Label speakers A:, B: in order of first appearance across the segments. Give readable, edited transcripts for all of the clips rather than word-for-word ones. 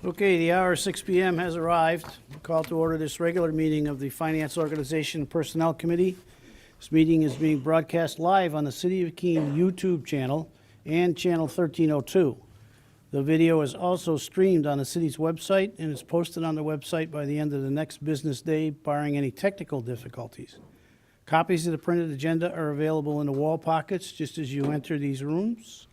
A: Okay, the hour 6 p.m. has arrived. Call to order this regular meeting of the Finance Organization and Personnel Committee. This meeting is being broadcast live on the City of Keene YouTube channel and channel 1302. The video is also streamed on the city's website and is posted on the website by the end of the next business day, barring any technical difficulties. Copies of the printed agenda are available in the wall pockets just as you enter these rooms.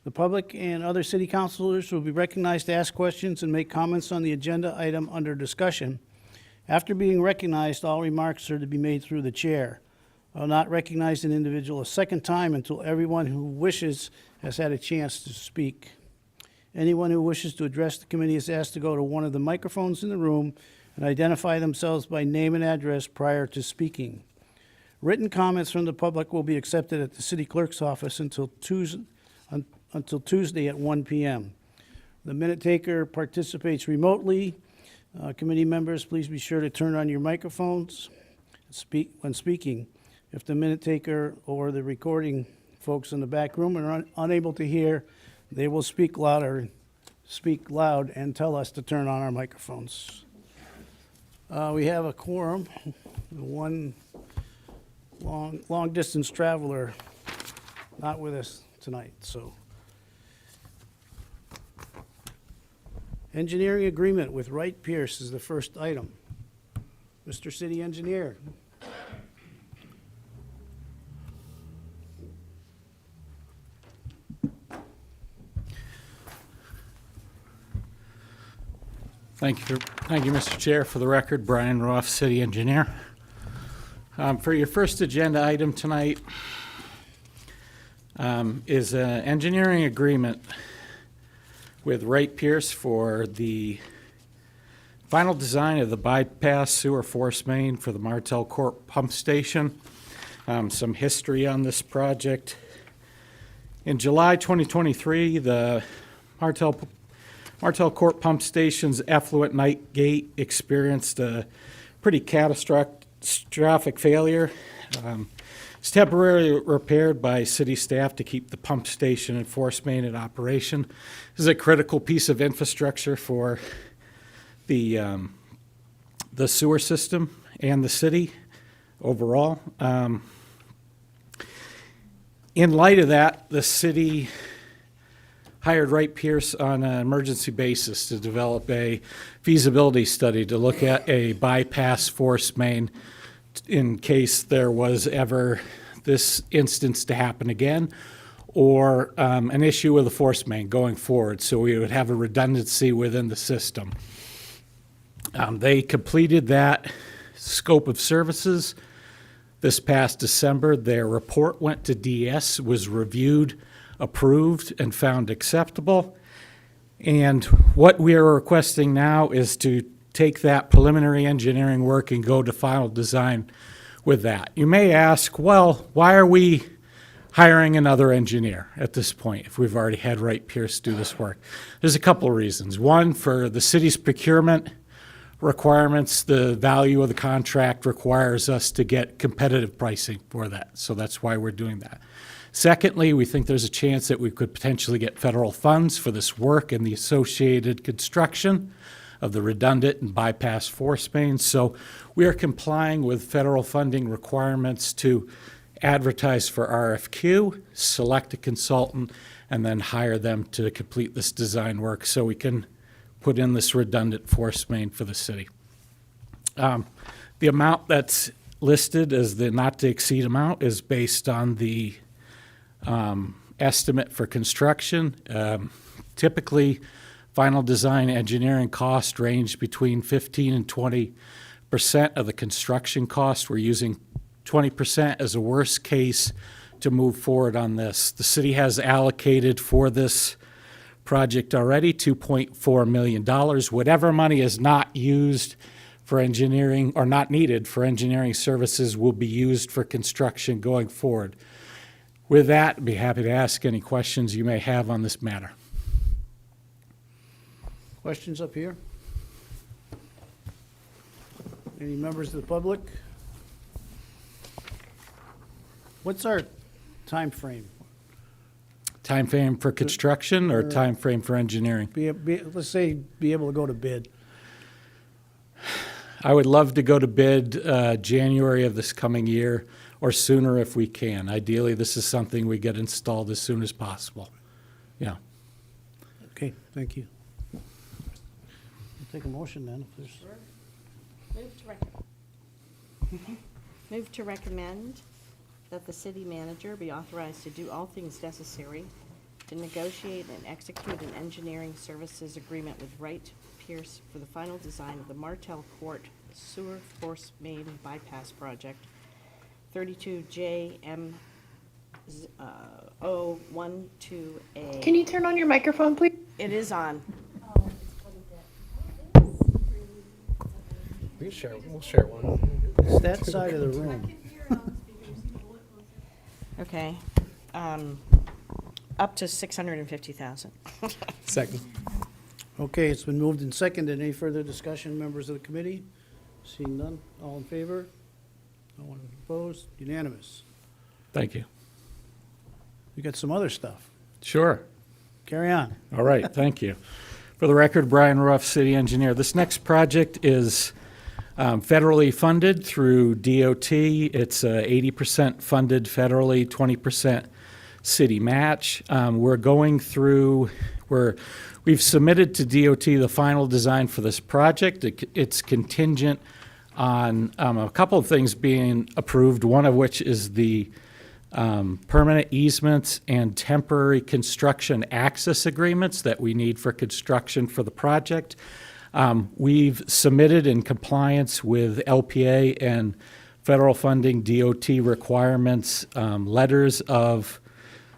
A: The public and other city councilors will be recognized to ask questions and make comments on the agenda item under discussion. After being recognized, all remarks are to be made through the chair. I will not recognize an individual a second time until everyone who wishes has had a chance to speak. Anyone who wishes to address the committee is asked to go to one of the microphones in the room and identify themselves by name and address prior to speaking. Written comments from the public will be accepted at the city clerk's office until Tuesday at 1 p.m. The minute taker participates remotely. Committee members, please be sure to turn on your microphones when speaking. If the minute taker or the recording folks in the back room are unable to hear, they will speak loud and tell us to turn on our microphones. We have a quorum, one long distance traveler not with us tonight, so. Engineering agreement with Wright Pierce is the first item. Mr. City Engineer.
B: Thank you, Mr. Chair. For the record, Brian Roth, City Engineer. For your first agenda item tonight is an engineering agreement with Wright Pierce for the final design of the bypass sewer force main for the Martel Court Pump Station. Some history on this project. In July 2023, the Martel Court Pump Station's effluent night gate experienced a pretty catastrophic failure. It's temporarily repaired by city staff to keep the pump station and force main in operation. This is a critical piece of infrastructure for the sewer system and the city overall. In light of that, the city hired Wright Pierce on an emergency basis to develop a feasibility study to look at a bypass force main in case there was ever this instance to happen again, or an issue with the force main going forward, so we would have a redundancy within the system. They completed that scope of services this past December. Their report went to DS, was reviewed, approved, and found acceptable. And what we are requesting now is to take that preliminary engineering work and go to final design with that. You may ask, well, why are we hiring another engineer at this point if we've already had Wright Pierce do this work? There's a couple of reasons. One, for the city's procurement requirements, the value of the contract requires us to get competitive pricing for that, so that's why we're doing that. Secondly, we think there's a chance that we could potentially get federal funds for this work and the associated construction of the redundant and bypass force mains. So we are complying with federal funding requirements to advertise for RFQ, select a consultant, and then hire them to complete this design work so we can put in this redundant force main for the city. The amount that's listed as the not to exceed amount is based on the estimate for construction. Typically, final design engineering cost range between 15 and 20% of the construction cost. We're using 20% as a worst case to move forward on this. The city has allocated for this project already $2.4 million. Whatever money is not used for engineering or not needed for engineering services will be used for construction going forward. With that, I'd be happy to ask any questions you may have on this matter.
A: Questions up here? Any members of the public? What's our time frame?
B: Time frame for construction or time frame for engineering?
A: Let's say, be able to go to bid.
B: I would love to go to bid January of this coming year or sooner if we can. Ideally, this is something we get installed as soon as possible. Yeah.
A: Okay, thank you. We'll take a motion then, if there's,
C: Move to recommend that the city manager be authorized to do all things necessary to negotiate and execute an engineering services agreement with Wright Pierce for the final design of the Martell Court Sewer Force Main Bypass Project, 32 JM 012A.
D: Can you turn on your microphone, please?
C: It is on.
E: We can share. We'll share one.
A: it's that side of the room.
C: Okay. Up to 650,000.
E: Second.
A: Okay, it's been moved and seconded. Any further discussion, members of the committee? Seeing none, all in favor? No one opposed? Unanimous.
B: Thank you.
A: We got some other stuff.
B: Sure.
A: Carry on.
B: All right, thank you. For the record, Brian Ruff, city engineer. This next project is federally funded through DOT. It's 80% funded federally, 20% city match. We're going through, we've submitted to DOT the final design for this project. It's contingent on a couple of things being approved, one of which is the permanent easements and temporary construction access agreements that we need for construction for the project. We've submitted in compliance with LPA and federal funding DOT requirements, letters of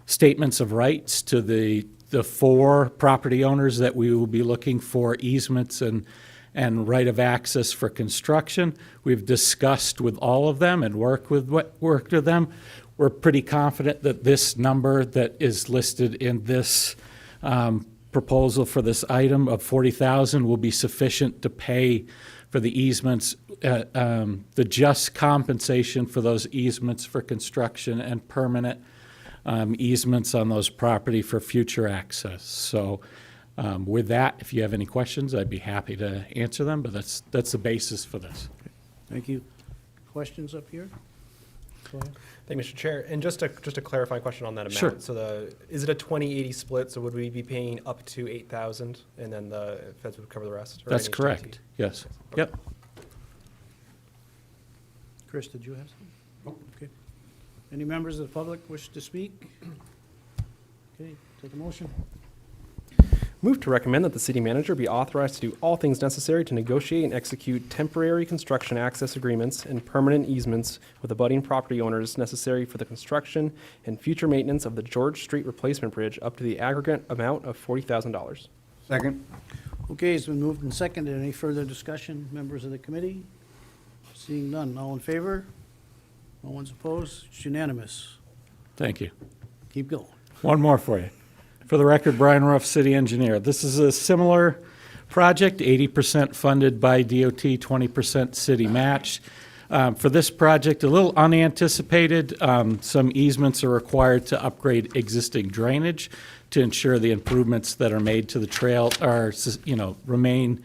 B: statements of rights to the four property owners that we will be looking for easements and right of access for construction. We've discussed with all of them and worked with them. We're pretty confident that this number that is listed in this proposal for this item of $40,000 will be sufficient to pay for the easements, the just compensation for those easements for construction and permanent easements on those property for future access. So with that, if you have any questions, I'd be happy to answer them, but that's the basis for this.
A: Thank you. Questions up here? Go ahead.
E: Thank you, Mr. Chair. And just a clarifying question on that amount.
B: Sure.
E: So is it a 20-80 split? So would we be paying up to 8,000 and then the feds would cover the rest? Or
B: That's
E: NHDOT?
B: correct, yes. Yep.
A: Chris, did you have something? Okay. Any members of the public wish to speak? Okay, take a motion.
E: Move to recommend that the city manager be authorized to do all things necessary to negotiate and execute temporary construction access agreements and permanent easements with abutting property owners necessary for the construction and future maintenance of the George Street Replacement Bridge up to the aggregate amount of $40,000.
F: Second.
A: Okay, it's been moved and seconded. Any further discussion, members of the committee? Seeing none, all in favor? No one's opposed? It's unanimous.
B: Thank you.
A: Keep going.
B: One more for you. For the record, Brian Ruff, city engineer. This is a similar project, 80% funded by DOT, 20% city match. For this project, a little unanticipated, some easements are required to upgrade existing drainage to ensure the improvements that are made to the trail are, remain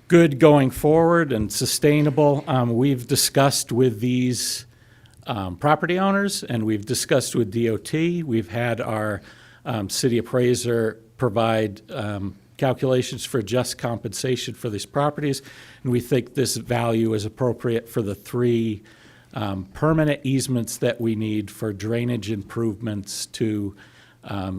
B: good going forward and sustainable. We've discussed with these property owners, and we've discussed with DOT. We've had our city appraiser provide calculations for just compensation for these properties, and we think this value is appropriate for the three permanent easements that we need for drainage improvements to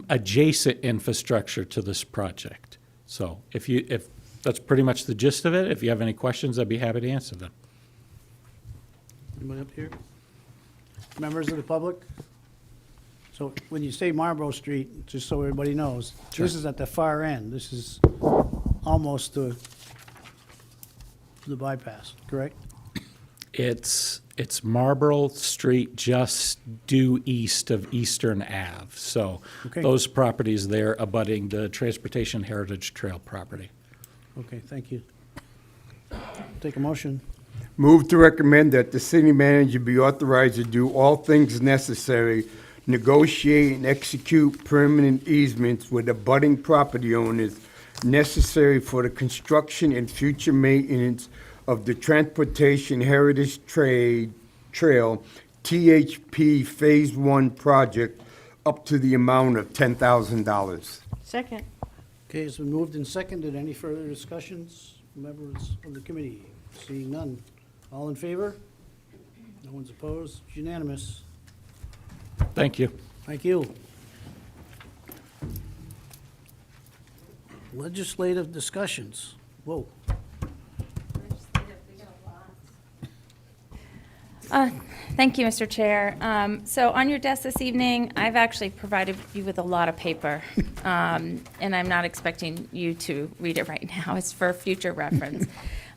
B: adjacent infrastructure to this project. So if that's pretty much the gist of it. If you have any questions, I'd be happy to answer them.
A: Anybody up here? Members of the public? So when you say Marlborough Street, just so everybody knows, this is at the far end. This is almost to the bypass, correct?
B: It's Marlborough Street just due east of Eastern Ave. So
A: Okay.
B: those properties there abutting the Transportation Heritage Trail property.
A: Okay, thank you. Take a motion.
F: Move to recommend that the city manager be authorized to do all things necessary
D: negotiate and execute permanent easements with abutting property owners necessary for the construction and future maintenance of the Transportation Heritage Trail THP Phase 1 project up to the amount of $10,000.
C: Second.
A: Okay, it's been moved and seconded. Any further discussions, members of the committee? Seeing none. All in favor? No one's opposed? It's unanimous.
B: Thank you.
A: Thank you. Legislative discussions. Whoa.
F: Thank you, Mr. Chair. So on your desk this evening, I've actually provided you with a lot of paper, and I'm not expecting you to read it right now. It's for future reference.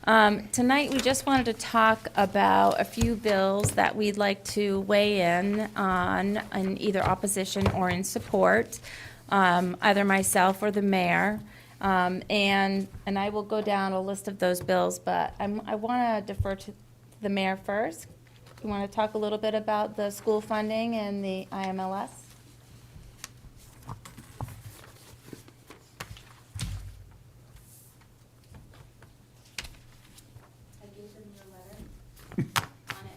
F: Tonight, we just wanted to talk about a few bills that we'd like to weigh in on in either opposition or in support, either myself or the mayor. And I will go down a list of those bills, but I want to defer to the mayor first. You want to talk a little bit about the school funding and the IMLS? I gave them your letter on it.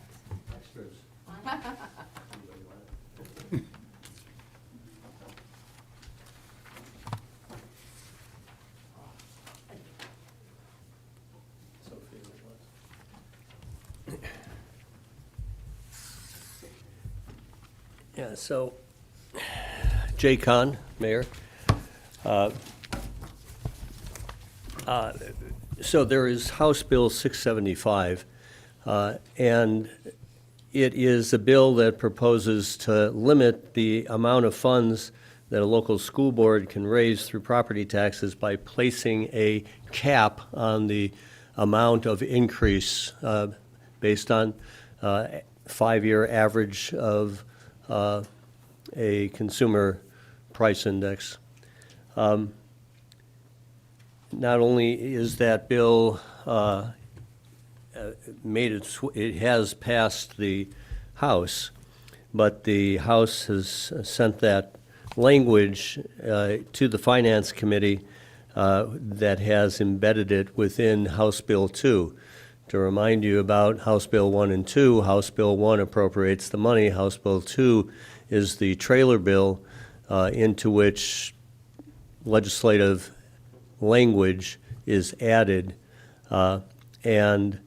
G: Yeah, so, Jay Kahn, Mayor. So there is House Bill 675, and it is a bill that proposes to limit the amount of funds that a local school board can raise through property taxes by placing a cap on the amount of increase based on 5-year average of a consumer price index. Not only is that bill it has passed the House, but the House has sent that language to the Finance Committee that has embedded it within House Bill 2. To remind you about House Bill 1 and 2, House Bill 1 appropriates the money. House Bill 2 is the trailer bill into which legislative language is added, and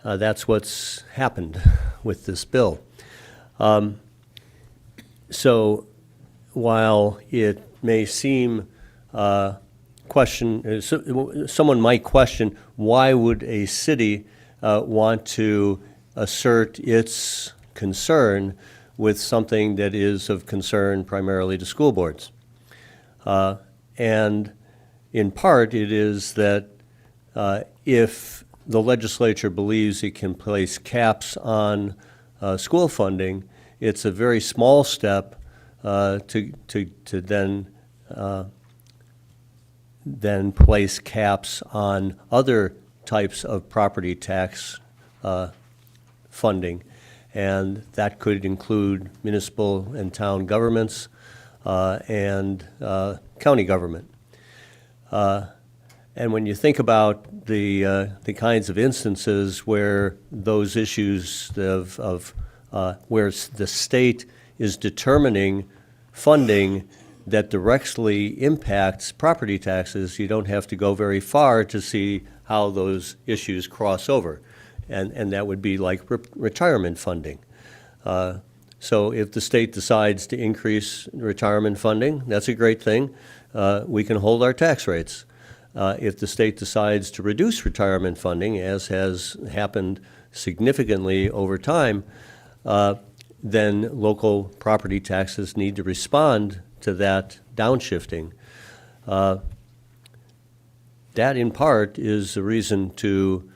G: that's what's happened with this bill. So while it may seem someone might question, why would a city want to assert its concern with something that is of concern primarily to school boards? And in part, it is that if the legislature believes it can place caps on school funding, it's a very small step to then place caps on other types of property tax funding, and that could include municipal and town governments and county government. And when you think about the kinds of instances where those issues of where the state is determining funding that directly impacts property taxes, you don't have to go very far to see how those issues cross over. And that would be like retirement funding. So if the state decides to increase retirement funding, that's a great thing. We can hold our tax rates. If the state decides to reduce retirement funding, as has happened significantly over time, then local property taxes need to respond to that downshifting. That, in part, is the reason to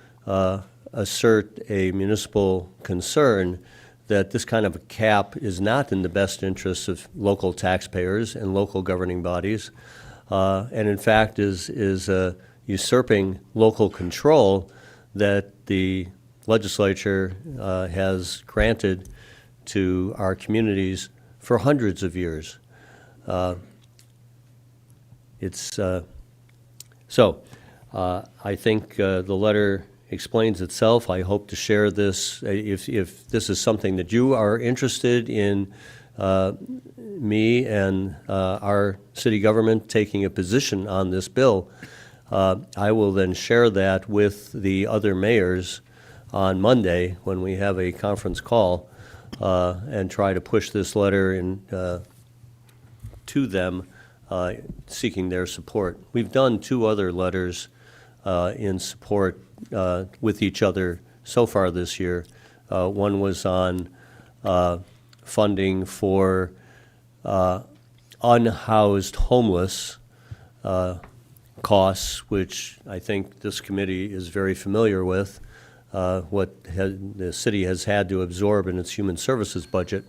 G: assert a municipal concern that this kind of a cap is not in the best interests of local taxpayers and local governing bodies, and in fact is usurping local control that the legislature has granted to our communities for hundreds of years. I think the letter explains itself. I hope to share this. If this is something that you are interested in, me and our city government taking a position on this bill, I will then share that with the other mayors on Monday when we have a conference call and try to push this letter to them, seeking their support. We've done 2 other letters in support with each other so far this year. One was on funding for unhoused homeless costs, which I think this committee is very familiar with, the city has had to absorb in its human services budget.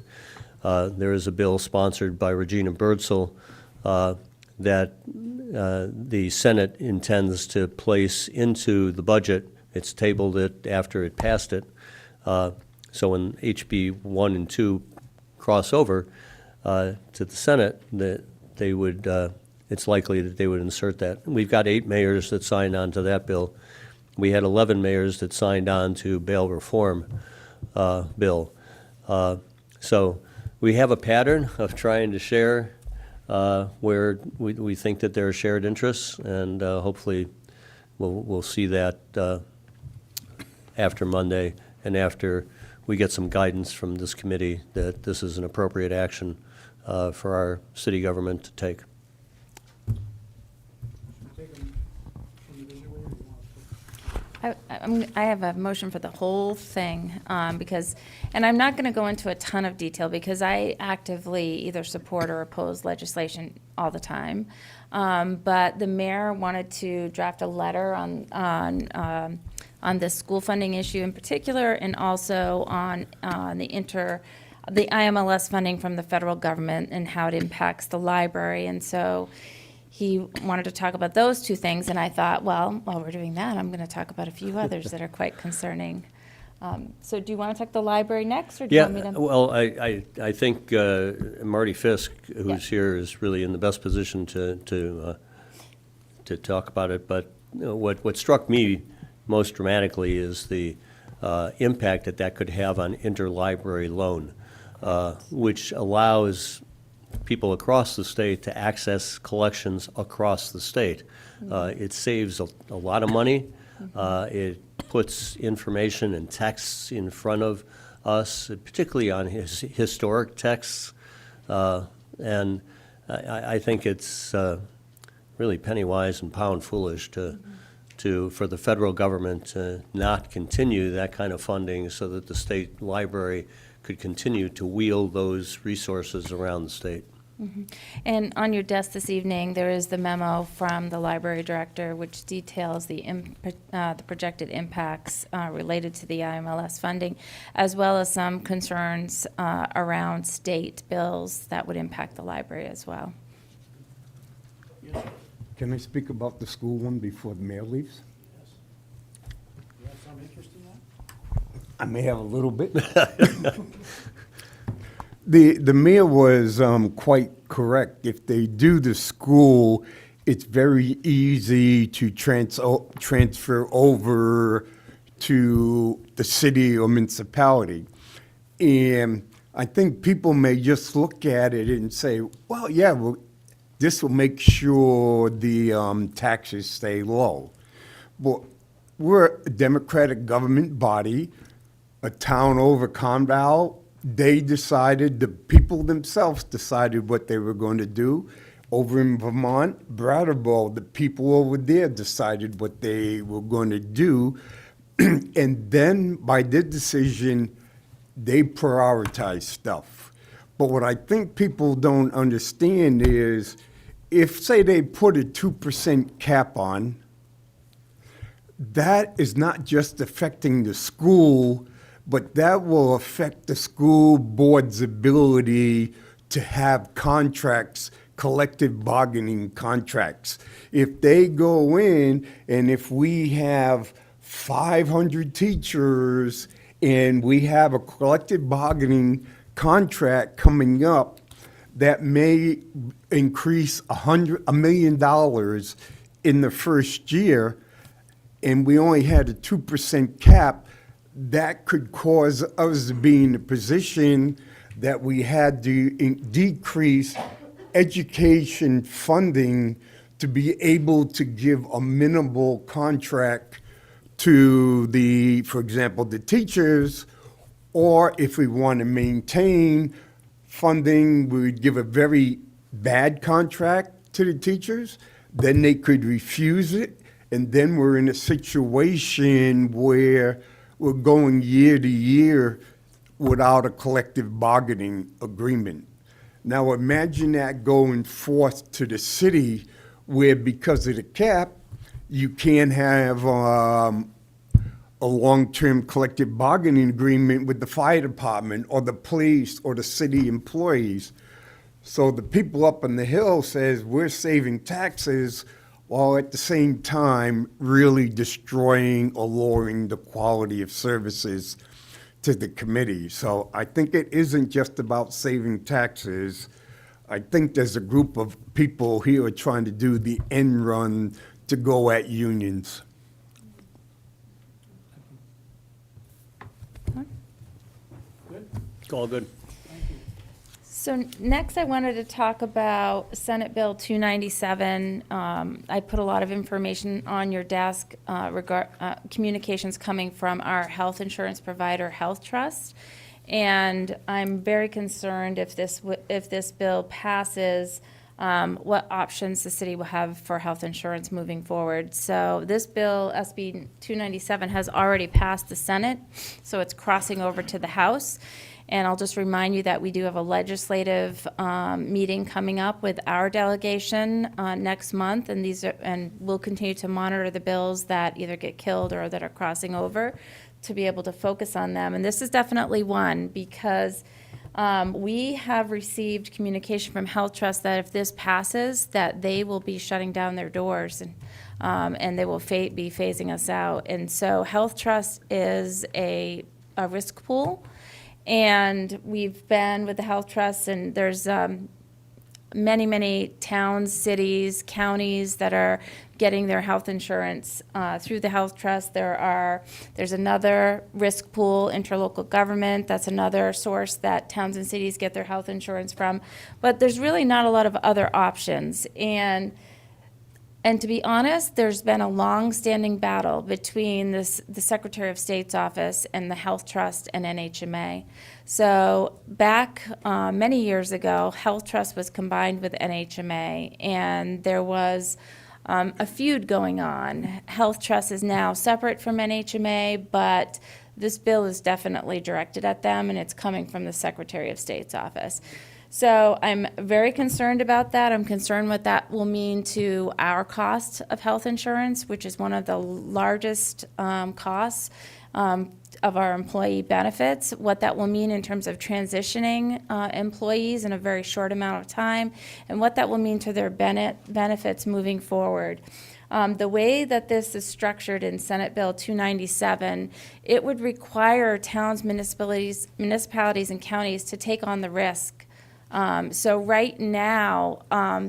G: There is a bill sponsored by Regina Birdsell that the Senate intends to place into the budget. It's tabled it after it passed it. So when HB 1 and 2 cross over to the Senate, that they would, it's likely that they would insert that. We've got 8 mayors that signed on to that bill. We had 11 mayors that signed on to bail reform bill. So we have a pattern of trying to share where we think that there are shared interests, and hopefully we'll see that after Monday and after we get some guidance from this committee that this is an appropriate action for our city government to take.
F: I have a motion for the whole thing, because, and I'm not going to go into a ton of detail because I actively either support or oppose legislation all the time. But the mayor wanted to draft a letter on this school funding issue in particular, and also on the IMLS funding from the federal government and how it impacts the library. And so he wanted to talk about those 2 things, and I thought, well, while we're doing that, I'm going to talk about a few others that are quite concerning. So do you want to talk the library next, or do you
G: Yeah,
F: want me to?
G: well, I think Marty Fisk, who's
F: Yeah.
G: here, is really in the best position to talk about it. But what struck me most dramatically is the impact that could have on interlibrary loan, which allows people across the state to access collections across the state. It saves a lot of money. It puts information and texts in front of us, particularly on historic texts. And I think it's really penny wise and pound foolish for the federal government to not continue that kind of funding so that the state library could continue to wield those resources around the state.
F: And on your desk this evening, there is the memo from the library director, which details the projected impacts related to the IMLS funding, as well as some concerns around state bills that would impact the library as well.
D: Can I speak about the school one before the mayor leaves?
A: You have some interest in that?
D: I may have a little bit. The mayor was quite correct. If they do the school, it's very easy to transfer over to the city or municipality. And I think people may just look at it and say, well, yeah, well, this will make sure the taxes stay low. But we're a democratic government body, a town over Conval. They decided, the people themselves decided what they were going to do. Over in Vermont, Brattleboro, the people over there decided what they were going to do. And then by their decision, they prioritize stuff. But what I think people don't understand is, if, say, they put a 2% cap on, that is not just affecting the school, but that will affect the school board's ability to have contracts, collective bargaining contracts. If they go in and if we have 500 teachers and we have a collective bargaining contract coming up that may increase $1 million in the first year, and we only had a 2% cap, that could cause us to be in a position that we had to decrease education funding to be able to give a minimal contract to the, for example, the teachers, or if we want to maintain funding, we would give a very bad contract to the teachers, then they could refuse it, and then we're in a situation where we're going year to year without a collective bargaining agreement. Now imagine that going forth to the city where because of the cap, you can't have a long-term collective bargaining agreement with the fire department or the police or the city employees. So the people up on the hill says we're saving taxes while at the same time really destroying or lowering the quality of services to the committee. So I think it isn't just about saving taxes. I think there's a group of people here trying to do the end run to go at unions.
G: It's all good.
F: So next, I wanted to talk about Senate Bill 297. I put a lot of information on your desk communications coming from our health insurance provider, Health Trust. And I'm very concerned if this bill passes, what options the city will have for health insurance moving forward. So this bill, SB 297, has already passed the Senate, so it's crossing over to the House. And I'll just remind you that we do have a legislative meeting coming up with our delegation next month, and we'll continue to monitor the bills that either get killed or that are crossing over to be able to focus on them. And this is definitely one because we have received communication from Health Trust that if this passes, that they will be shutting down their doors and they will be phasing us out. And so Health Trust is a risk pool. And we've been with the Health Trust, and there's many, many towns, cities, counties that are getting their health insurance through the Health Trust. There's another risk pool, interlocal government. That's another source that towns and cities get their health insurance from. But there's really not a lot of other options. And to be honest, there's been a long-standing battle between the Secretary of State's office and the Health Trust and NHMA. So back many years ago, Health Trust was combined with NHMA, and there was a feud going on. Health Trust is now separate from NHMA, but this bill is definitely directed at them, and it's coming from the Secretary of State's office. So I'm very concerned about that. I'm concerned what that will mean to our cost of health insurance, which is one of the largest costs of our employee benefits, what that will mean in terms of transitioning employees in a very short amount of time, and what that will mean to their benefits moving forward. The way that this is structured in Senate Bill 297, it would require towns, municipalities, and counties to take on the risk. So right now,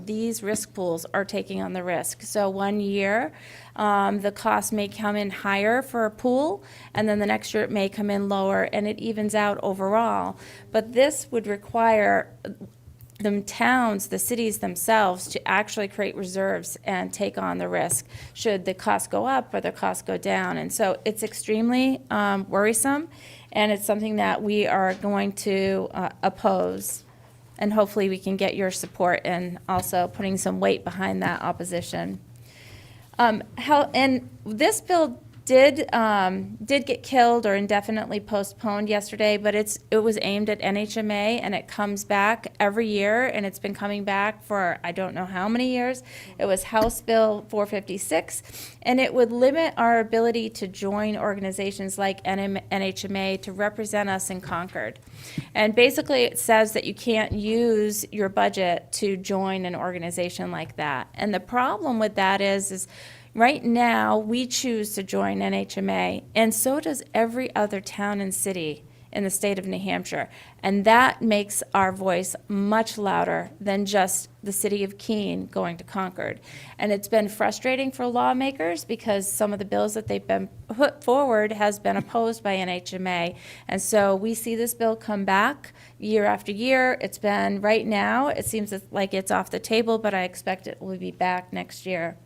F: these risk pools are taking on the risk. So 1 year, the cost may come in higher for a pool, and then the next year it may come in lower, and it evens out overall. But this would require the towns, the cities themselves, to actually create reserves and take on the risk should the cost go up or the cost go down. And so it's extremely worrisome, and it's something that we are going to oppose. And hopefully we can get your support and also putting some weight behind that opposition. And this bill did get killed or indefinitely postponed yesterday, but it was aimed at NHMA, and it comes back every year, and it's been coming back for I don't know how many years. It was House Bill 456, and it would limit our ability to join organizations like NHMA to represent us in Concord. And basically it says that you can't use your budget to join an organization like that. And the problem with that is right now we choose to join NHMA, and so does every other town and city in the state of New Hampshire. And that makes our voice much louder than just the city of Keene going to Concord. And it's been frustrating for lawmakers because some of the bills that they've been put forward has been opposed by NHMA. And so we see this bill come back year after year. It's been, right now, it seems like it's off the table, but I expect it will be back next year.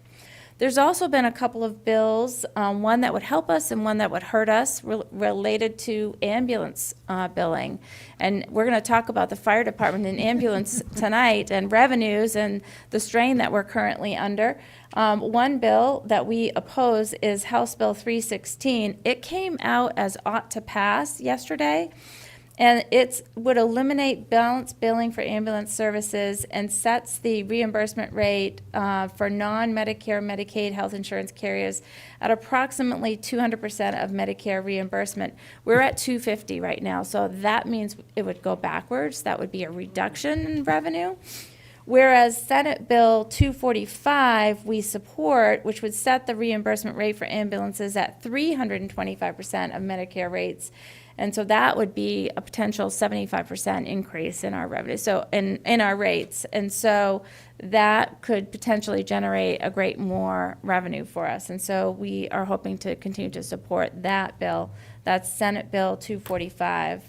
F: There's also been a couple of bills, one that would help us and one that would hurt us, related to ambulance billing. And we're going to talk about the fire department and ambulance tonight, and revenues and the strain that we're currently under. One bill that we oppose is House Bill 316. It came out as ought to pass yesterday. And it would eliminate balance billing for ambulance services and sets the reimbursement rate for non-Medicare, Medicaid health insurance carriers at approximately 200% of Medicare reimbursement. We're at 250 right now, so that means it would go backwards. That would be a reduction in revenue. Whereas Senate Bill 245 we support, which would set the reimbursement rate for ambulances at 325% of Medicare rates. And so that would be a potential 75% increase in our revenue, so in our rates. And so that could potentially generate a great more revenue for us. And so we are hoping to continue to support that bill. That's Senate Bill 245.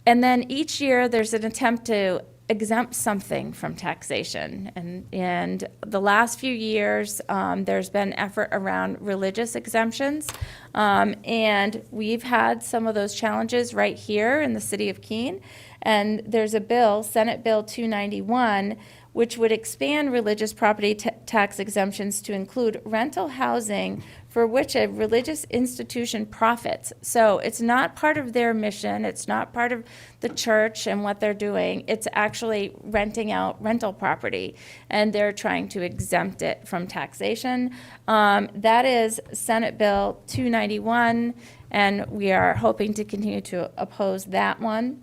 F: And then each year there's an attempt to exempt something from taxation. And the last few years, there's been effort around religious exemptions. And we've had some of those challenges right here in the city of Keene. And there's a bill, Senate Bill 291, which would expand religious property tax exemptions to include rental housing for which a religious institution profits. So it's not part of their mission, it's not part of the church and what they're doing, it's actually renting out rental property, and they're trying to exempt it from taxation. That is Senate Bill 291, and we are hoping to continue to oppose that one.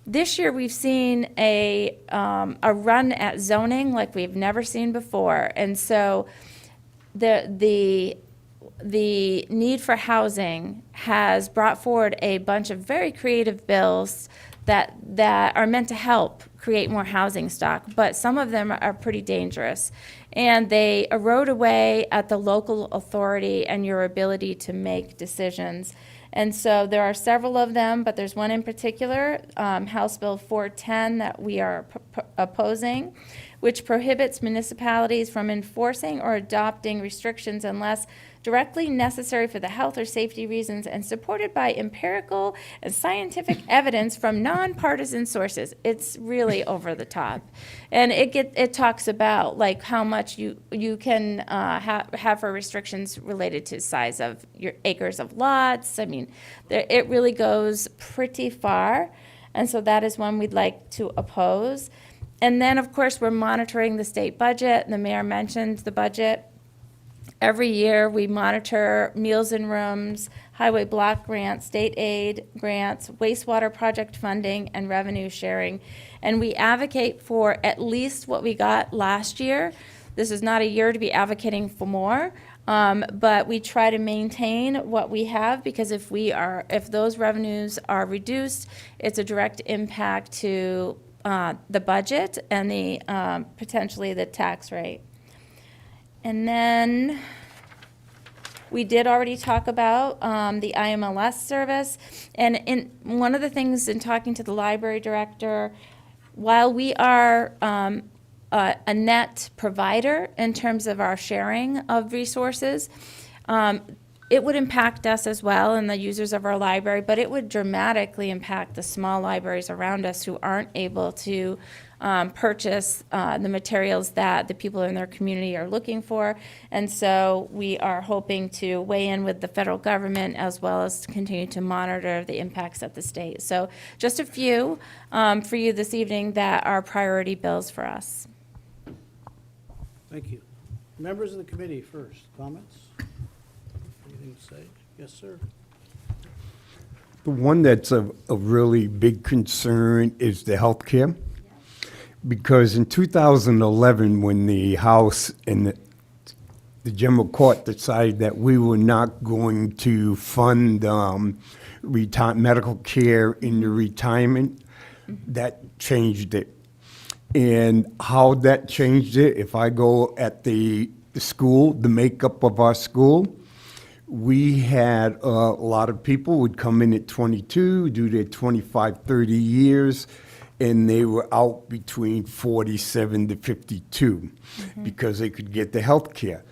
F: This year, we've seen a run at zoning like we've never seen before, and so the need for housing has brought forward a bunch of very creative bills that are meant to help create more housing stock, but some of them are pretty dangerous, and they erode away at the local authority and your ability to make decisions. And so there are several of them, but there's one in particular, House Bill 410, that we are opposing, which prohibits municipalities from enforcing or adopting restrictions unless directly necessary for the health or safety reasons and supported by empirical and scientific evidence from nonpartisan sources. It's really over the top. And it talks about like how much you can have for restrictions related to size of your acres of lots. I mean, it really goes pretty far. And so that is one we'd like to oppose. And then, of course, we're monitoring the state budget. The mayor mentioned the budget. Every year, we monitor meals and rooms, highway block grants, state aid grants, wastewater project funding, and revenue sharing. And we advocate for at least what we got last year. This is not a year to be advocating for more, but we try to maintain what we have, because if those revenues are reduced, it's a direct impact to the budget and the potentially the tax rate. And then we did already talk about the IMLS service. And one of the things in talking to the library director, while we are a net provider in terms of our sharing of resources, it would impact us as well and the users of our library, but it would dramatically impact the small libraries around us who aren't able to purchase the materials that the people in their community are looking for. And so we are hoping to weigh in with the federal government as well as to continue to monitor the impacts at the state. So just a few for you this evening that are priority bills for us.
A: Thank you. Members of the committee first, comments? Anything to say? Yes, sir.
D: The one that's a really big concern is the healthcare. Because in 2011, when the House and the general court decided that we were not going to fund medical care in the retirement. That changed it. And how that changed it, if I go at the school, the makeup of our school, we had a lot of people would come in at 22, do their 25, 30 years, and they were out between 47 to 52 because they could get the health care.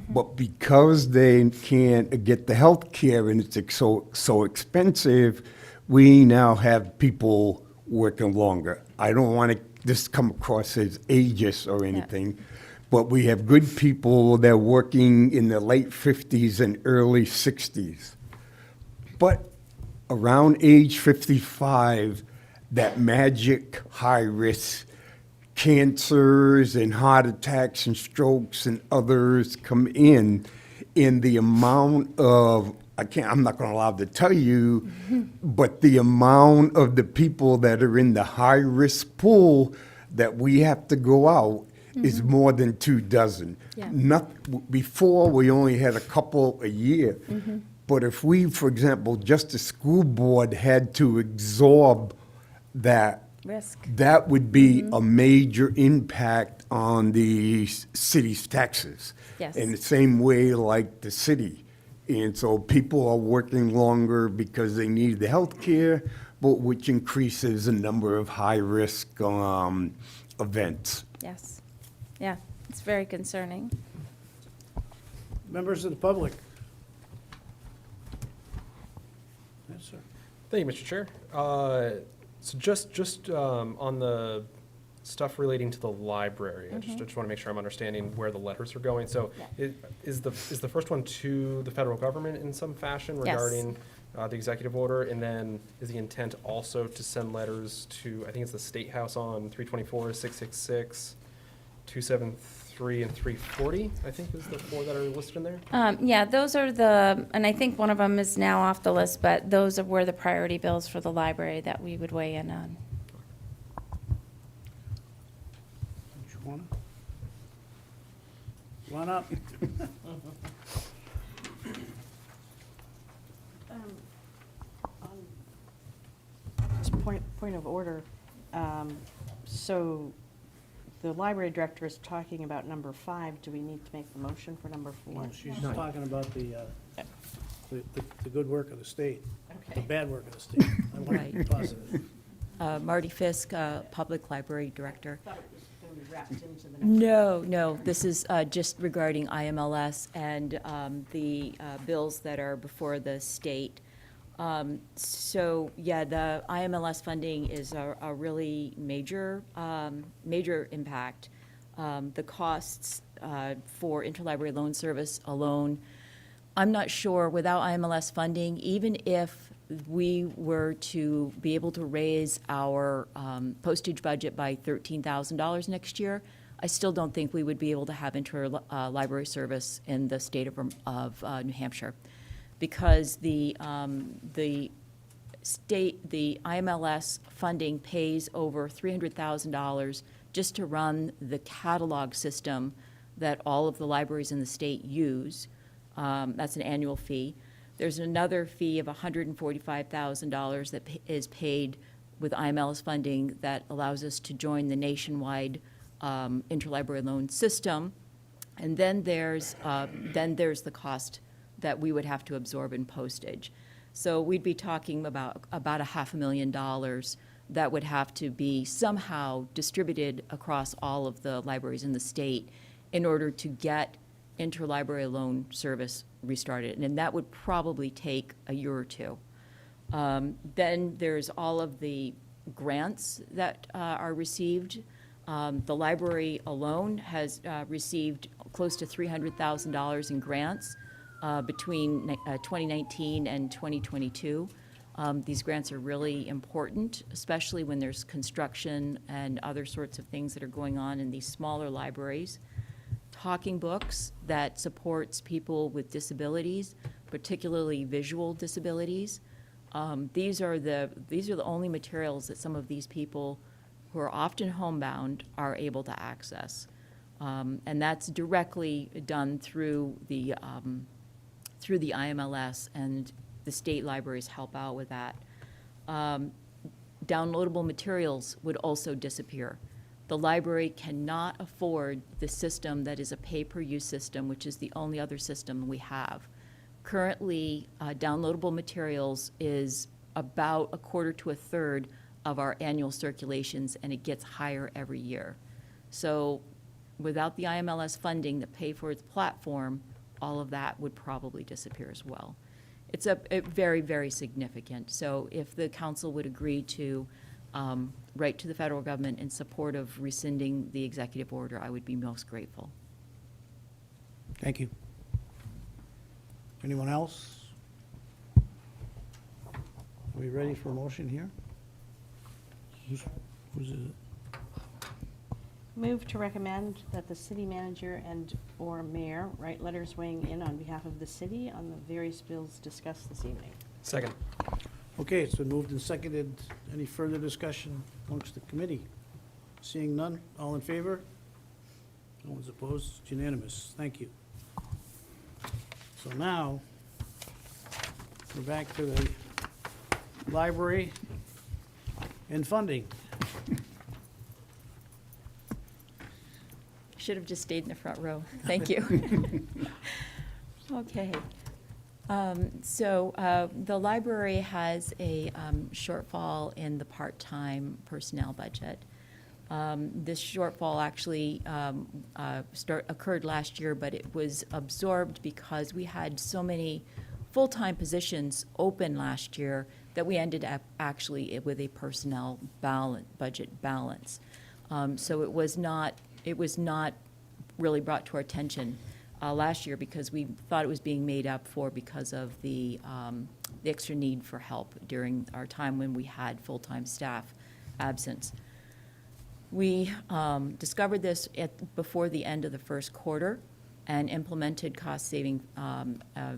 D: But because they can't get the health care and it's so expensive, we now have people working longer. I don't want this come across as ageist or anything, but we have good people that are working in the late 50s and early 60s. But around age 55, that magic high risk cancers and heart attacks and strokes and others come in the amount of, I'm not going to allow to tell you, but the amount of the people that are in the high risk pool that we have to go out is more than 24.
F: Yeah.
D: Before, we only had a couple a year. But if we, for example, just the school board had to absorb that,
F: Risk.
D: that would be a major impact on the city's taxes.
F: Yes.
D: In the same way like the city. And so people are working longer because they need the health care, but which increases the number of high-risk events.
F: Yes. Yeah, it's very concerning.
A: Members of the public? Yes, sir.
E: Thank you, Mr. Chair. So just on the stuff relating to the library, I just want to make sure I'm understanding where the letters are going. So is the first one to the federal government in some fashion
F: Yes.
E: regarding the executive order? And then is the intent also to send letters to, I think it's the State House on 324, 666, 273, and 340, I think is the four that are listed in there?
F: Yeah, those are and I think one of them is now off the list, but those were the priority bills for the library that we would weigh in on.
A: Did you want to? Come on up.
C: Just point of order. So the library director is talking about number 5. Do we need to make the motion for number 4?
A: Well, she's talking about the good work of the state, the
C: Okay.
A: bad work of the state. I want to be
H: Right.
A: positive.
H: Marty Fisk, Public Library Director.
C: I thought it was going to be wrapped into the next.
H: No, this is just regarding IMLS and the bills that are before the state. So, yeah, the IMLS funding is a really major impact. The costs for interlibrary loan service alone, I'm not sure, without IMLS funding, even if we were to be able to raise our postage budget by $13,000 next year, I still don't think we would be able to have interlibrary service in the state of New Hampshire, because the IMLS funding pays over $300,000 just to run the catalog system that all of the libraries in the state use. That's an annual fee. There's another fee of $145,000 that is paid with IMLS funding that allows us to join the nationwide interlibrary loan system. And then there's the cost that we would have to absorb in postage. So we'd be talking about $500,000 that would have to be somehow distributed across all of the libraries in the state in order to get interlibrary loan service restarted, and that would probably take a year or two. Then there's all of the grants that are received. The library alone has received close to $300,000 in grants between 2019 and 2022. These grants are really important, especially when there's construction and other sorts of things that are going on in these smaller libraries. Talking Books that supports people with disabilities, particularly visual disabilities. These are the only materials that some of these people who are often homebound are able to access. And that's directly done through the IMLS, and the state libraries help out with that. Downloadable materials would also disappear. The library cannot afford the system that is a pay-per-use system, which is the only other system we have. Currently, downloadable materials is about a quarter to a third of our annual circulations, and it gets higher every year. So without the IMLS funding that pay for its platform, all of that would probably disappear as well. It's a very, very significant. So if the council would agree to write to the federal government in support of rescinding the executive order, I would be most grateful.
A: Thank you. Anyone else? Are we ready for a motion here? Who's it?
C: Move to recommend that the city manager and/or mayor write letters weighing in on behalf of the city on the various bills discussed this evening.
E: Second.
A: Okay, it's been moved and seconded. Any further discussion amongst the committee? Seeing none, all in favor? No one's opposed, it's unanimous. Thank you. So now, we're back to the library and funding.
H: Should have just stayed in the front row. Thank you. Okay. So the library has a shortfall in the part-time personnel budget. This shortfall actually occurred last year, but it was absorbed because we had so many full-time positions open last year that we ended up actually with a personnel budget balance. So it was not really brought to our attention last year because we thought it was being made up for because of the extra need for help during our time when we had full-time staff absence. We discovered this before the end of the first quarter and implemented cost-saving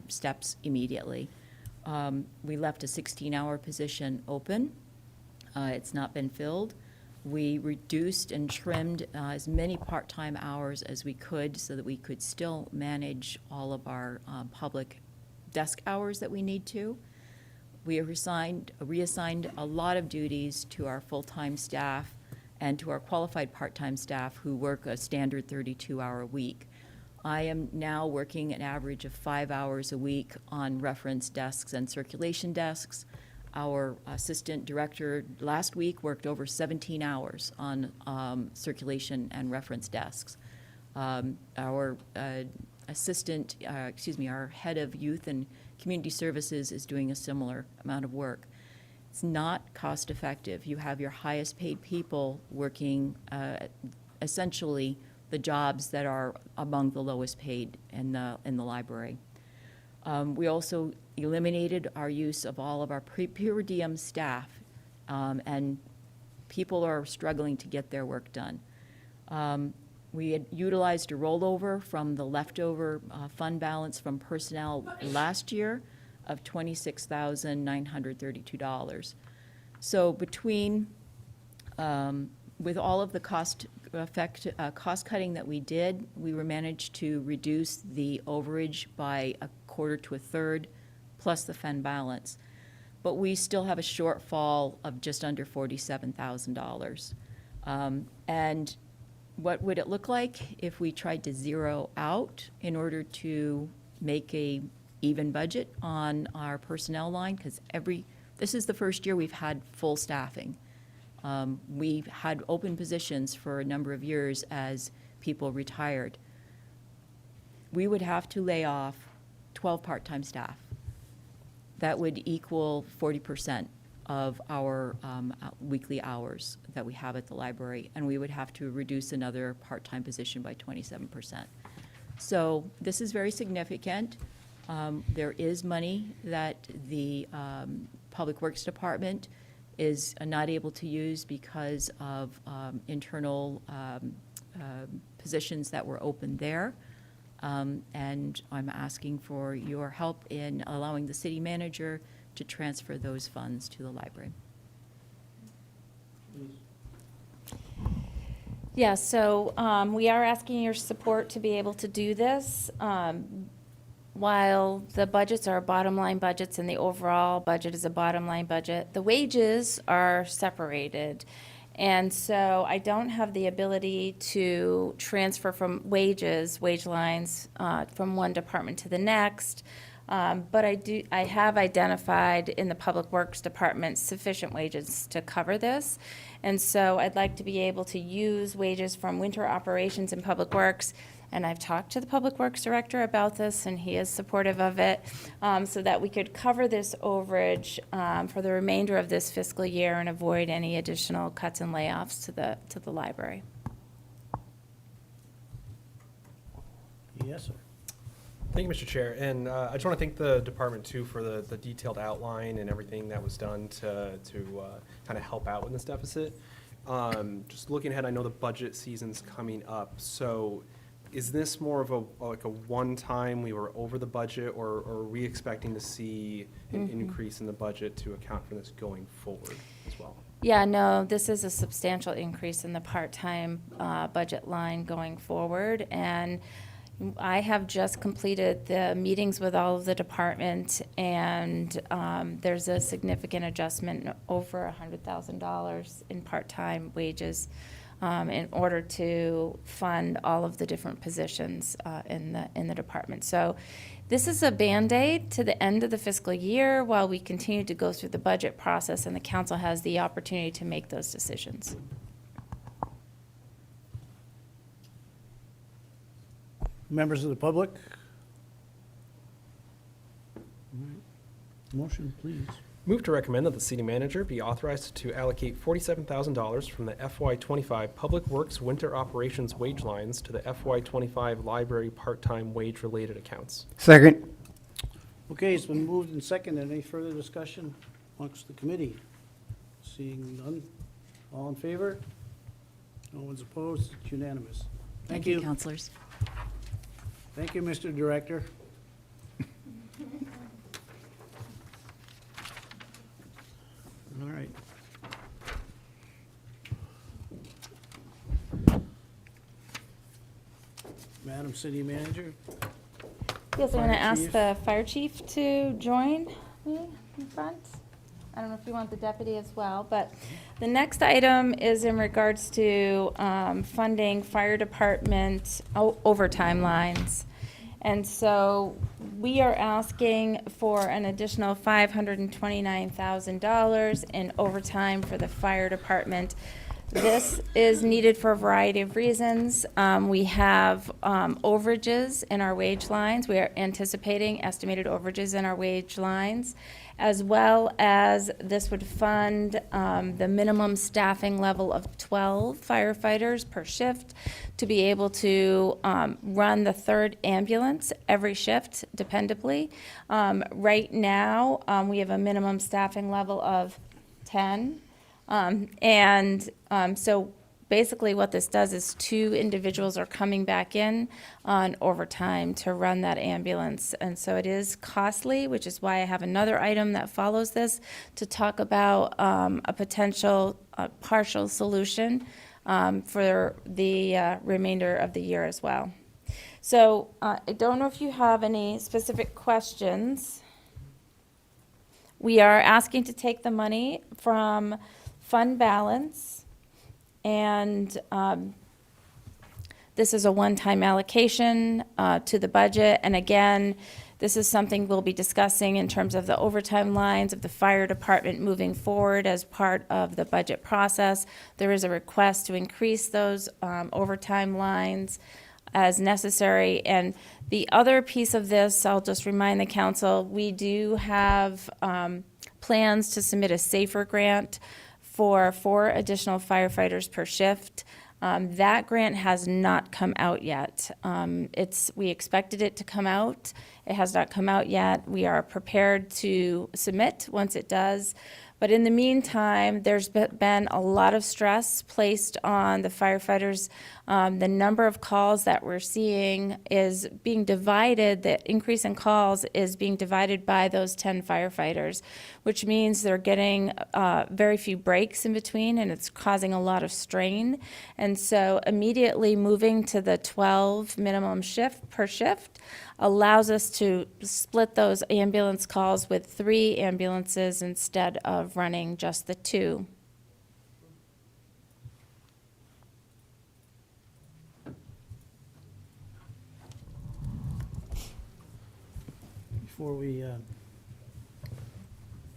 H: steps immediately. We left a 16-hour position open. It's not been filled. We reduced and trimmed as many part-time hours as we could so that we could still manage all of our public desk hours that we need to. We have reassigned a lot of duties to our full-time staff and to our qualified part-time staff who work a standard 32-hour week. I am now working an average of 5 hours a week on reference desks and circulation desks. Our assistant director last week worked over 17 hours on circulation and reference desks. Our our head of youth and community services is doing a similar amount of work. It's not cost effective. You have your highest paid people working essentially the jobs that are among the lowest paid in the library. We also eliminated our use of all of our per diem staff, and people are struggling to get their work done. We had utilized a rollover from the leftover fund balance from personnel last year of $26,932. So between, with all of the cost cutting that we did, we managed to reduce the overage by a quarter to a third, plus the fund balance. But we still have a shortfall of just under $47,000. And what would it look like if we tried to zero out in order to make a even budget on our personnel line? Because this is the first year we've had full staffing. We've had open positions for a number of years as people retired. We would have to lay off 12 part-time staff. That would equal 40% of our weekly hours that we have at the library, and we would have to reduce another part-time position by 27%. So this is very significant. There is money that the Public Works Department is not able to use because of internal positions that were open there. And I'm asking for your help in allowing the city manager to transfer those funds to the library.
F: Yeah, so we are asking your support to be able to do this. While the budgets are bottom line budgets and the overall budget is a bottom line budget, the wages are separated. And so I don't have the ability to transfer from wage lines, from one department to the next. But I have identified in the Public Works Department sufficient wages to cover this. And so I'd like to be able to use wages from winter operations and Public Works. And I've talked to the Public Works Director about this, and he is supportive of it, so that we could cover this overage for the remainder of this fiscal year and avoid any additional cuts and layoffs to the library.
A: Yes, sir.
E: Thank you, Mr. Chair. And I just want to thank the department, too, for the detailed outline and everything that was done to kind of help out with this deficit. Just looking ahead, I know the budget season's coming up. So is this more of a one-time, we were over the budget, or are we expecting to see an increase in the budget to account for this going forward as well?
F: Yeah, no, this is a substantial increase in the part-time budget line going forward. And I have just completed the meetings with all of the department, and there's a significant adjustment, over $100,000 in part-time wages, in order to fund all of the different positions in the department. So this is a Band-Aid to the end of the fiscal year while we continue to go through the budget process, and the council has the opportunity to make those decisions.
A: Members of the public? All right. Motion, please.
E: Move to recommend that the city manager be authorized to allocate $47,000 from the FY25 Public Works Winter Operations wage lines to the FY25 Library part-time wage-related accounts.
D: Second.
A: Okay, it's been moved and seconded. Any further discussion amongst the committee? Seeing none. All in favor? No one's opposed. It's unanimous. Thank you.
H: Counselors.
A: Thank you, Mr. Director. All right. Madam City Manager?
F: Yes, I'm going
A: Fire
F: to ask
A: chief.
F: the fire chief to join me in front. I don't know if you want the deputy as well, but the next item is in regards to funding fire department overtime lines. And so we are asking for an additional $529,000 in overtime for the fire department. This is needed for a variety of reasons. We have overages in our wage lines. We are anticipating estimated overages in our wage lines, as well as this would fund the minimum staffing level of 12 firefighters per shift to be able to run the third ambulance every shift dependably. Right now, we have a minimum staffing level of 10. So basically what this does is 2 individuals are coming back in on overtime to run that ambulance. And so it is costly, which is why I have another item that follows this to talk about a potential partial solution for the remainder of the year as well. So I don't know if you have any specific questions. We are asking to take the money from fund balance, and this is a one-time allocation to the budget. And again, this is something we'll be discussing in terms of the overtime lines of the fire department moving forward as part of the budget process. There is a request to increase those overtime lines as necessary. And the other piece of this, I'll just remind the council, we do have plans to submit a SAFER grant for 4 additional firefighters per shift. That grant has not come out yet. We expected it to come out. It has not come out yet. We are prepared to submit once it does. But in the meantime, there's been a lot of stress placed on the firefighters The number of calls that we're seeing is being divided, the increase in calls is being divided by those 10 firefighters, which means they're getting very few breaks in between, and it's causing a lot of strain. And so immediately moving to the 12 minimum shift per shift allows us to split those ambulance calls with 3 ambulances instead of running just the 2.
A: Before we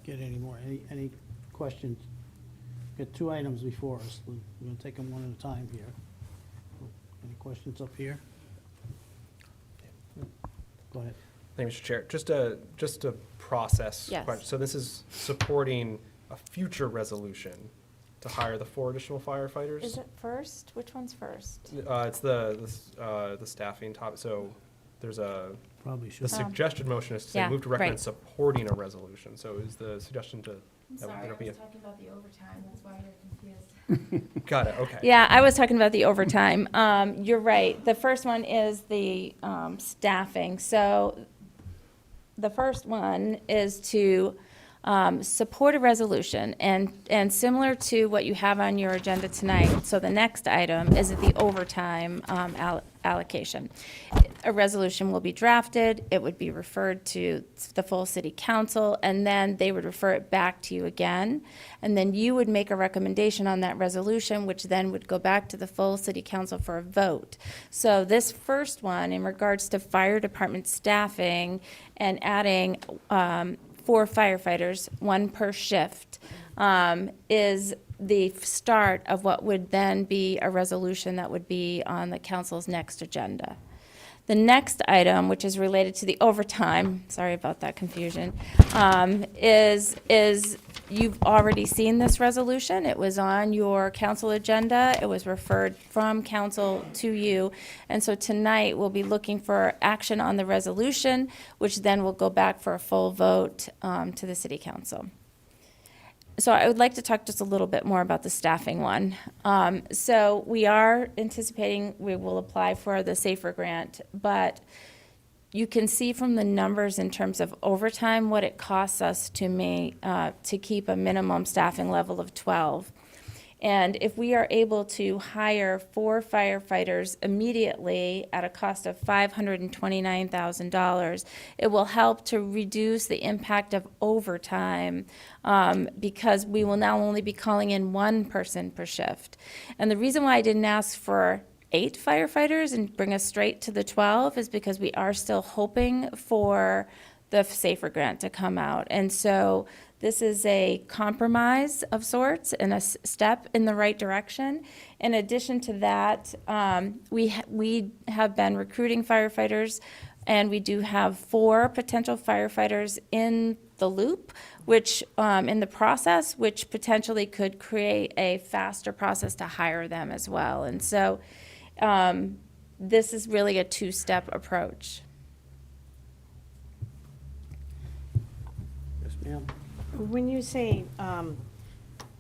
A: get any more, any questions? Got 2 items before us. We're going to take them one at a time here. Any questions up here? Go ahead.
E: Thank you, Mr. Chair. Just a process
F: Yes.
E: question. So this is supporting a future resolution to hire the 4 additional firefighters?
F: Is it first? Which one's first?
E: It's the staffing topic. So there's
A: Probably
E: the
A: should.
E: suggested motion is to say
F: Yeah,
E: move to recommend
F: right.
E: supporting a resolution. So is the suggestion to?
F: I'm
E: that
F: sorry,
E: there
F: I
E: be
F: was
E: a-
F: talking about the overtime, that's why you're confused.
E: Got it, okay.
F: Yeah, I was talking about the overtime. You're right. The first one is the staffing. So the first one is to support a resolution, and similar to what you have on your agenda tonight. So the next item is the overtime allocation. A resolution will be drafted, it would be referred to the full city council, and then they would refer it back to you again. And then you would make a recommendation on that resolution, which then would go back to the full city council for a vote. So this first one, in regards to fire department staffing and adding 4 firefighters, 1 per shift, is the start of what would then be a resolution that would be on the council's next agenda. The next item, which is related to the overtime, sorry about that confusion, is you've already seen this resolution. It was on your council agenda. It was referred from council to you. And so tonight, we'll be looking for action on the resolution, which then will go back for a full vote to the city council. So I would like to talk just a little bit more about the staffing one. So we are anticipating we will apply for the SAFER grant, but you can see from the numbers in terms of overtime what it costs us to keep a minimum staffing level of 12. And if we are able to hire 4 firefighters immediately at a cost of $529,000, it will help to reduce the impact of overtime because we will now only be calling in 1 person per shift. And the reason why I didn't ask for 8 firefighters and bring us straight to the 12 is because we are still hoping for the SAFER grant to come out. And so this is a compromise of sorts and a step in the right direction. In addition to that, we have been recruiting firefighters, and we do have 4 potential firefighters in the loop, which, in the process, which potentially could create a faster process to hire them as well. And so this is really a 2-step approach.
A: Yes, ma'am.
C: When you say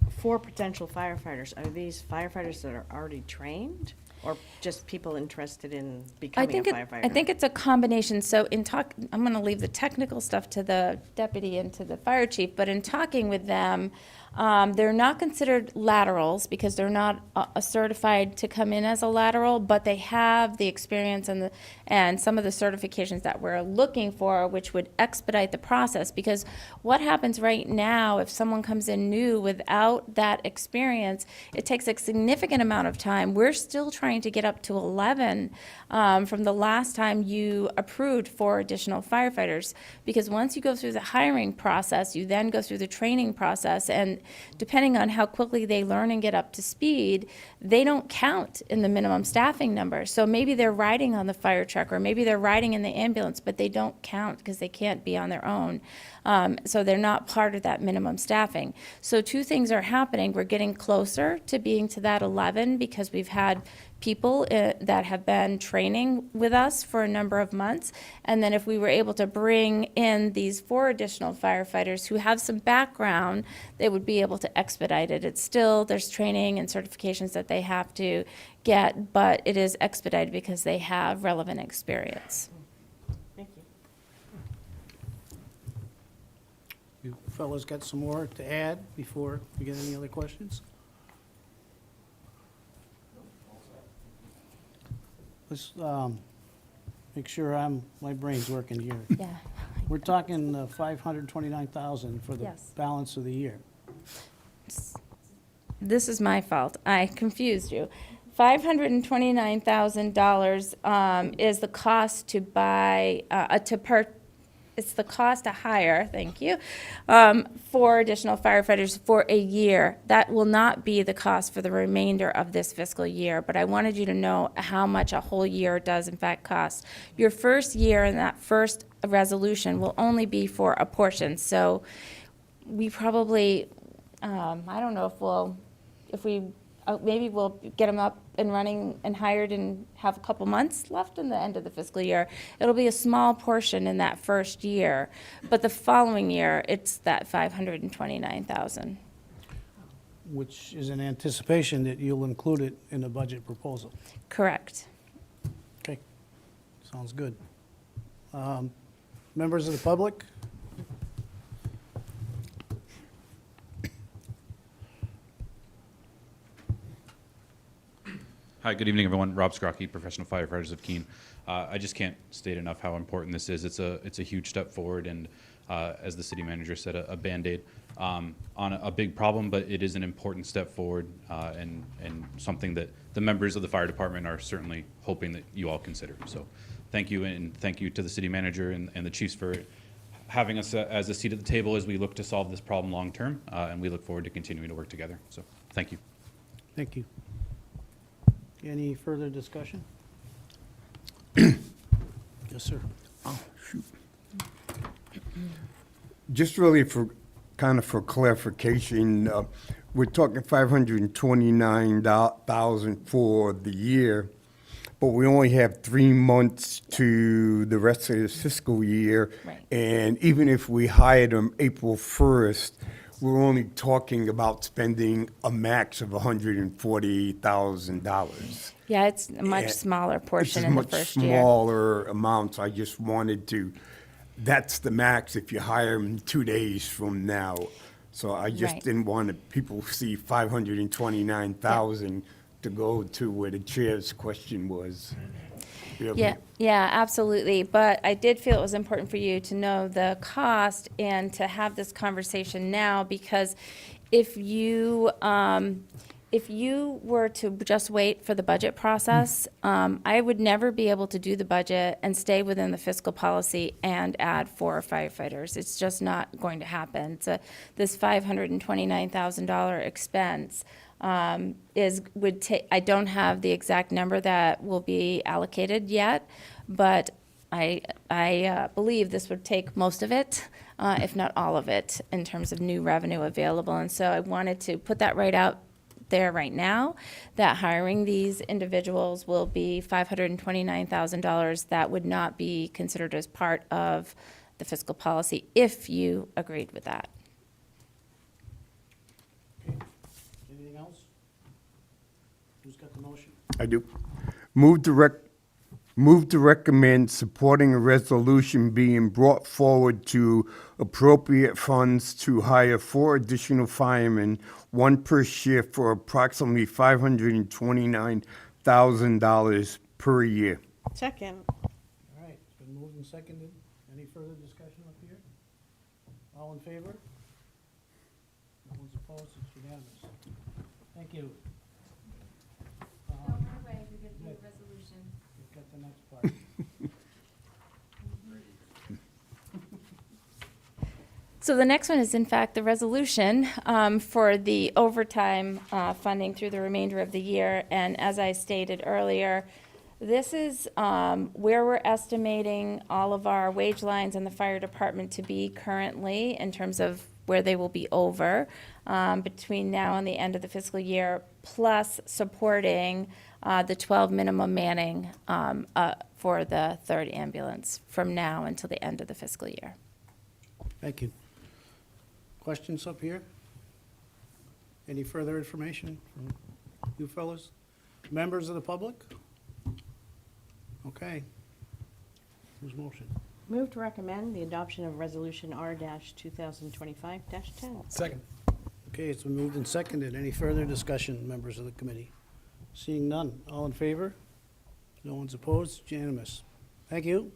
C: 4 potential firefighters, are these firefighters that are already trained, or just people interested in becoming a firefighter?
F: I think it's a combination. So I'm going to leave the technical stuff to the deputy and to the fire chief, but in talking with them, they're not considered laterals because they're not certified to come in as a lateral, but they have the experience and some of the certifications that we're looking for, which would expedite the process. Because what happens right now, if someone comes in new without that experience, it takes a significant amount of time. We're still trying to get up to 11 from the last time you approved 4 additional firefighters. Because once you go through the hiring process, you then go through the training process, and depending on how quickly they learn and get up to speed, they don't count in the minimum staffing number. So maybe they're riding on the fire truck, or maybe they're riding in the ambulance, but they don't count because they can't be on their own. So they're not part of that minimum staffing. So 2 things are happening. We're getting closer to being to that 11 because we've had people that have been training with us for a number of months. And then if we were able to bring in these 4 additional firefighters who have some background, they would be able to expedite it. It's still, there's training and certifications that they have to get, but it is expedited because they have relevant experience.
C: Thank you.
A: You fellas got some more to add before we get any other questions? Let's make sure my brain's working here.
F: Yeah.
A: We're talking 529,000 for the
F: Yes.
A: balance of the year.
F: This is my fault. I confused you. $529,000 is the cost to buy, it's the cost to hire, thank you, 4 additional firefighters for a year. That will not be the cost for the remainder of this fiscal year, but I wanted you to know how much a whole year does in fact cost. Your first year in that first resolution will only be for a portion, so we probably, I don't know maybe we'll get them up and running and hired and have a couple months left in the end of the fiscal year. It'll be a small portion in that first year, but the following year, it's that 529,000.
A: Which is an anticipation that you'll include it in the budget proposal.
F: Correct.
A: Okay, sounds good. Members of the public?
I: Hi, good evening, everyone. Rob Scrocky, Professional Firefighters of Keene. I just can't state enough how important this is. It's a huge step forward, and as the city manager said, a Band-Aid on a big problem, but it is an important step forward and something that the members of the fire department are certainly hoping that you all consider. So thank you, and thank you to the city manager and the chiefs for having us as a seat at the table as we look to solve this problem long-term, and we look forward to continuing to work together. So thank you.
A: Thank you. Any further discussion? Yes, sir.
D: Just really for clarification, we're talking 529,000 for the year, but we only have 3 months to the rest of this fiscal year.
F: Right.
D: And even if we hired them April 1st, we're only talking about spending a max of $140,000.
F: Yeah, it's a much
D: And
F: smaller portion
D: It's
F: in the
D: much
F: first year.
D: smaller amounts. I just wanted to, that's the max if you hire them 2 days from now. So I just
F: Right.
D: didn't want people to see 529,000 to go to where the chair's question was.
F: Yeah, absolutely. But I did feel it was important for you to know the cost and to have this conversation now, because if you were to just wait for the budget process, I would never be able to do the budget and stay within the fiscal policy and add 4 firefighters. It's just not going to happen. This $529,000 expense I don't have the exact number that will be allocated yet, but I believe this would take most of it, if not all of it, in terms of new revenue available. And so I wanted to put that right out there right now, that hiring these individuals will be $529,000. That would not be considered as part of the fiscal policy if you agreed with that.
A: Anything else? Who's got the motion?
D: I do. Move to recommend supporting a resolution being brought forward to appropriate funds to hire 4 additional firemen, 1 per shift, for approximately $529,000 per year.
C: Second.
A: All right, it's been moved and seconded. Any further discussion up here? All in favor? No one's opposed, it's unanimous. Thank you. We've got the next part.
F: So the next one is in fact the resolution for the overtime funding through the remainder of the year. And as I stated earlier, this is where we're estimating all of our wage lines in the fire department to be currently in terms of where they will be over between now and the end of the fiscal year, plus supporting the 12 minimum manning for the third ambulance from now until the end of the fiscal year.
A: Thank you. Questions up here? Any further information from you fellows? Members of the public? Okay. Whose motion?
C: Move to recommend the adoption of Resolution R-2025-10.
E: Second.
A: Okay, it's been moved and seconded. Any further discussion, members of the committee? Seeing none. All in favor? No one's opposed? It's unanimous. Thank you.